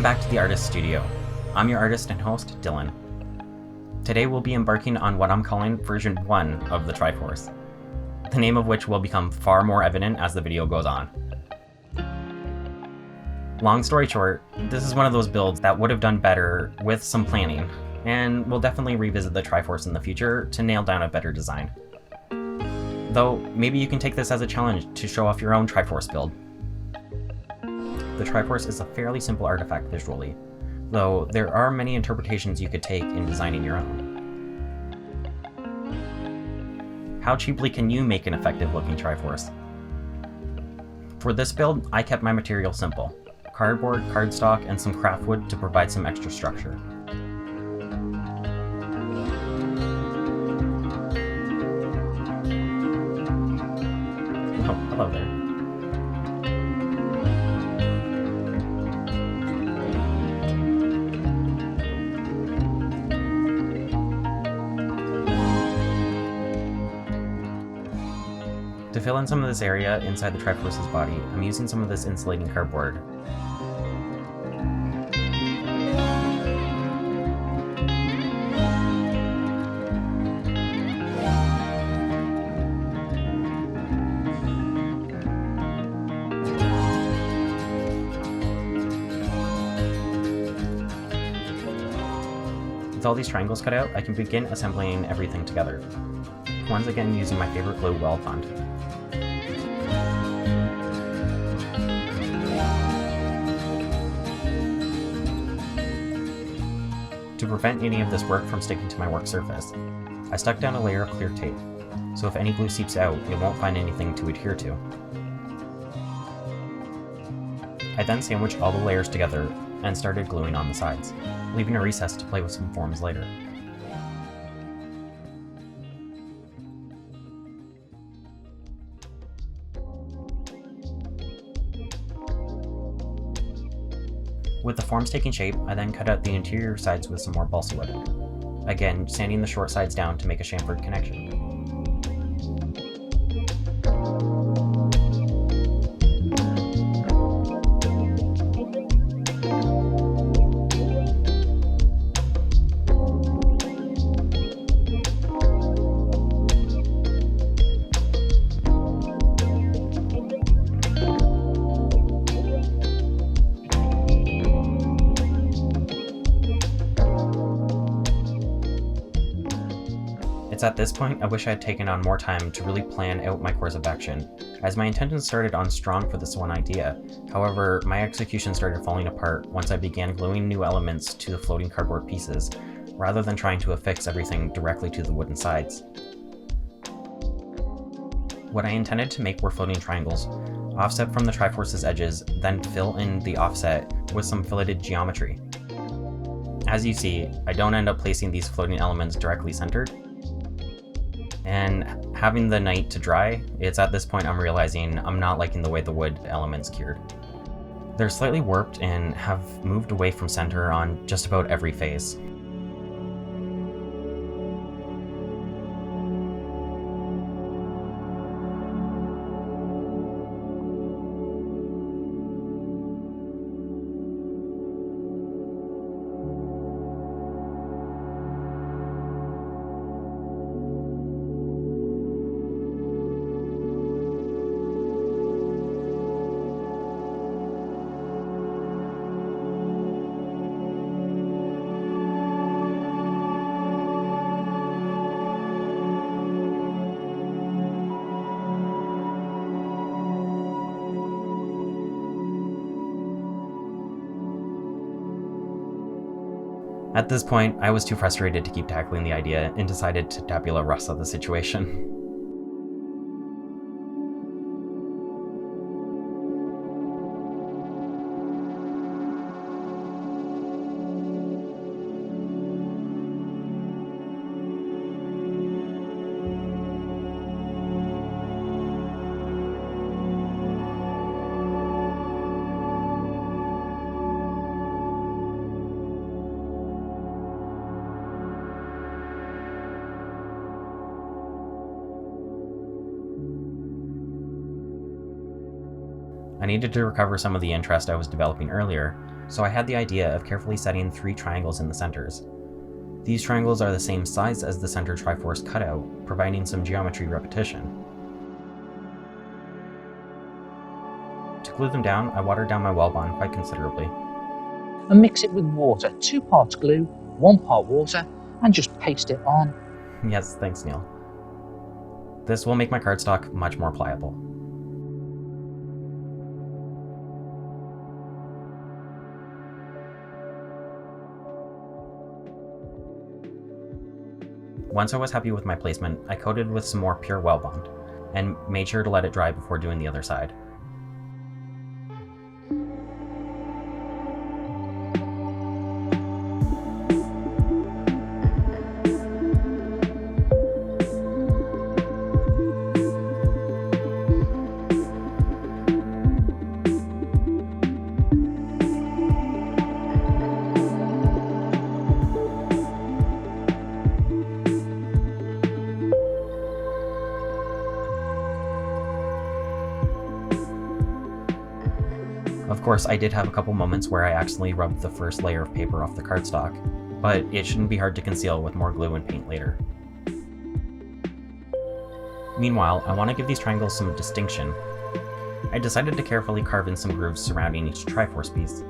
back to the Artist Studio. I'm your artist and host, Dylan. Today we'll be embarking on what I'm calling version 1 of the Triforce, the name of which will become far more evident as the video goes on. Long story short, this is one of those builds that would have done better with some planning, and we'll definitely revisit the Triforce in the future to nail down a better design. Though, maybe you can take this as a challenge to show off your own Triforce build. The Triforce is a fairly simple artifact visually, though there are many interpretations you could take in designing your own. How cheaply can you make an effective looking Triforce? For this build, I kept my material simple: cardboard, cardstock, and some craftwood to provide some extra structure. Oh, hello there. To fill in some of this area inside the Triforce's body, I'm using some of this insulating cardboard. With all these triangles cut out, I can begin assembling everything together. Once again using my favorite glue, Well Fund. To prevent any of this work from sticking to my work surface, I stuck down a layer of clear tape, so if any glue seeps out, it won't find anything to adhere to. I then sandwiched all the layers together and started gluing on the sides, leaving a recess to play with some forms later. With the forms taking shape, I then cut out the interior sides with some more balsa wood, again sanding the short sides down to make a chamfered connection. It's at this point I wish I had taken on more time to really plan out my course of action, as my intentions started on strong for this one idea. However, my execution started falling apart once I began gluing new elements to the floating cardboard pieces, rather than trying to affix everything directly to the wooden sides. What I intended to make were floating triangles, offset from the Triforce's edges, then fill in the offset with some filleted geometry. As you see, I don't end up placing these floating elements directly centered, and having the night to dry, it's at this point I'm realizing I'm not liking the way the wood elements cured. They're slightly warped and have moved away from center on just about every face. At this point, I was too frustrated to keep tackling the idea and decided to tabula rasa the situation. I needed to recover some of the interest I was developing earlier, so I had the idea of carefully setting 3 triangles in the centers. These triangles are the same size as the center Triforce cutout, providing some geometry repetition. To glue them down, I watered down my wall bond quite considerably. And mix it with water, 2 parts glue, 1 part water, and just paste it on. Yes, thanks Neil. This will make my cardstock much more pliable. Once I was happy with my placement, I coated with some more pure Well Bond, and made sure to let it dry before doing the other side. Of course, I did have a couple moments where I accidentally rubbed the first layer of paper off the cardstock, but it shouldn't be hard to conceal with more glue and paint later. Meanwhile, I want to give these triangles some distinction. I decided to carefully carve in some grooves surrounding each Triforce piece.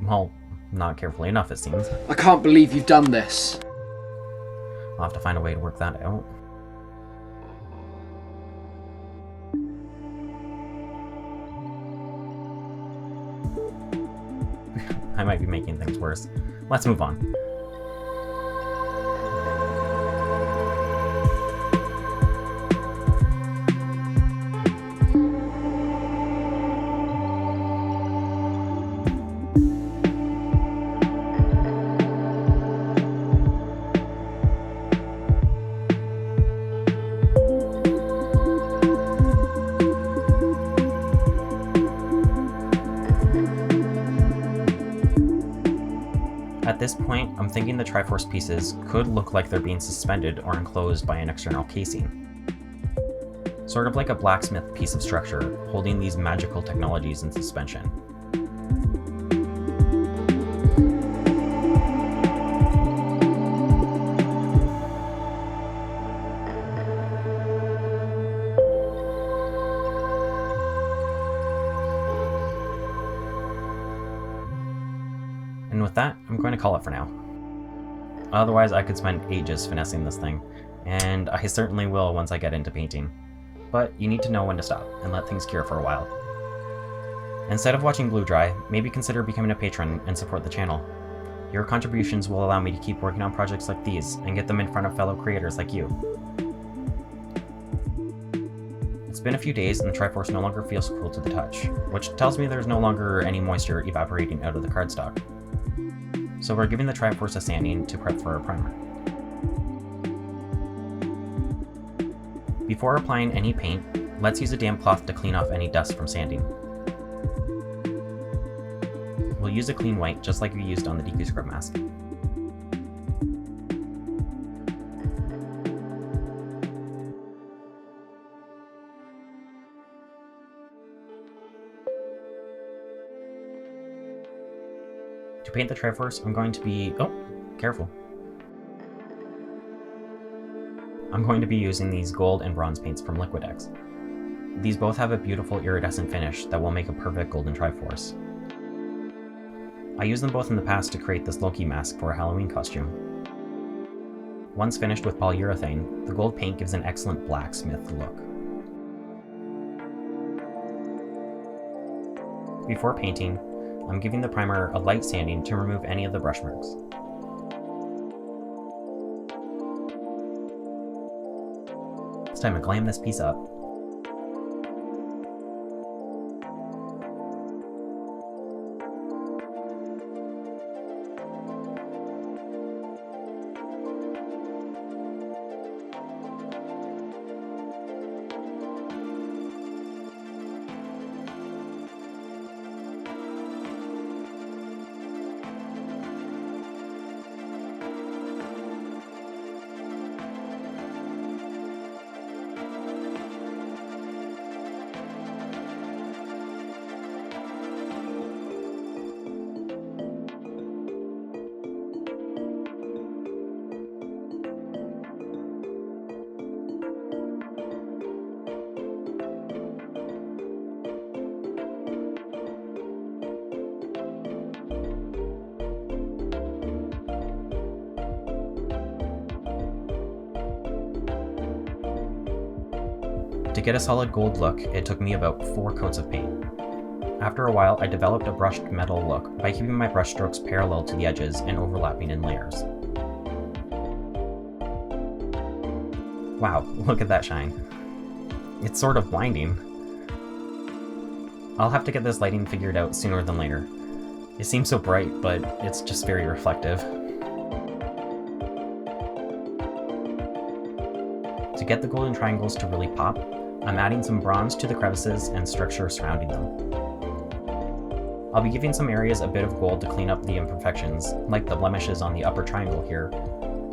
Well, not carefully enough, it seems. I can't believe you've done this. I'll have to find a way to work that out. I might be making things worse. Let's move on. At this point, I'm thinking the Triforce pieces could look like they're being suspended or enclosed by an external casing. Sort of like a blacksmith piece of structure, holding these magical technologies in suspension. And with that, I'm going to call it for now. Otherwise, I could spend ages finessing this thing, and I certainly will once I get into painting. But you need to know when to stop, and let things cure for a while. Instead of watching glue dry, maybe consider becoming a patron and support the channel. Your contributions will allow me to keep working on projects like these, and get them in front of fellow creators like you. It's been a few days and the Triforce no longer feels cool to the touch, which tells me there's no longer any moisture evaporating out of the cardstock. So we're giving the Triforce a sanding to prep for our primer. Before applying any paint, let's use a damp cloth to clean off any dust from sanding. We'll use a clean white just like we used on the DQ scrub mask. To paint the Triforce, I'm going to be... oh, careful. I'm going to be using these gold and bronze paints from Liquidex. These both have a beautiful iridescent finish that will make a perfect golden Triforce. I used them both in the past to create this Loki mask for a Halloween costume. Once finished with polyurethane, the gold paint gives an excellent blacksmith look. Before painting, I'm giving the primer a light sanding to remove any of the brush marks. It's time to glam this piece up. To get a solid gold look, it took me about 4 coats of paint. After a while, I developed a brushed metal look by keeping my brush strokes parallel to the edges and overlapping in layers. Wow, look at that shine. It's sort of blinding. I'll have to get this lighting figured out sooner than later. It seems so bright, but it's just very reflective. To get the golden triangles to really pop, I'm adding some bronze to the crevices and structure surrounding them. I'll be giving some areas a bit of gold to clean up the imperfections, like the blemishes on the upper triangle here,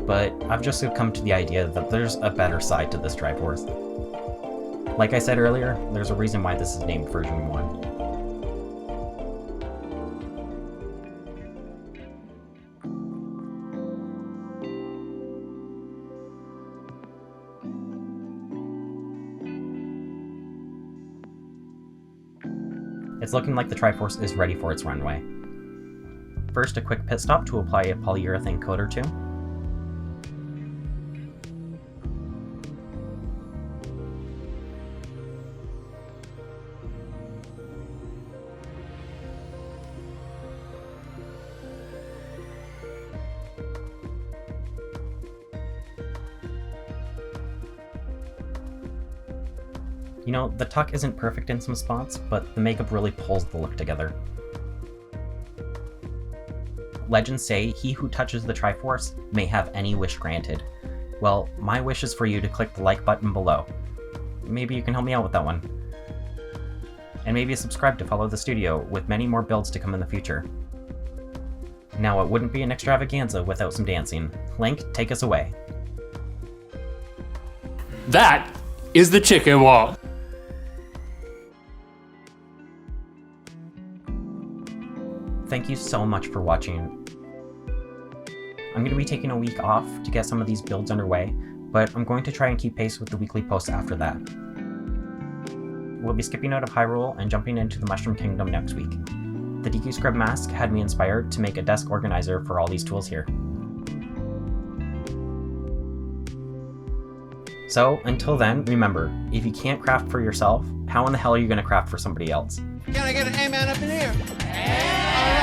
but I've just come to the idea that there's a better side to this Triforce. Like I said earlier, there's a reason why this is named version 1. It's looking like the Triforce is ready for its runway. First, a quick pit stop to apply a polyurethane coat or two. You know, the tuck isn't perfect in some spots, but the makeup really pulls the look together. Legends say, he who touches the Triforce may have any wish granted. Well, my wish is for you to click the like button below. Maybe you can help me out with that one. And maybe subscribe to follow the studio, with many more builds to come in the future. Now, it wouldn't be an extravaganza without some dancing. Link, take us away. That is the chicken walk. Thank you so much for watching. I'm going to be taking a week off to get some of these builds underway, but I'm going to try and keep pace with the weekly posts after that. We'll be skipping out of Hyrule and jumping into the Mushroom Kingdom next week. The DQ Scrub mask had me inspired to make a desk organizer for all these tools here. So, until then, remember, if you can't craft for yourself, how in the hell are you going to craft for somebody else? Can I get an amen up in here? Amen.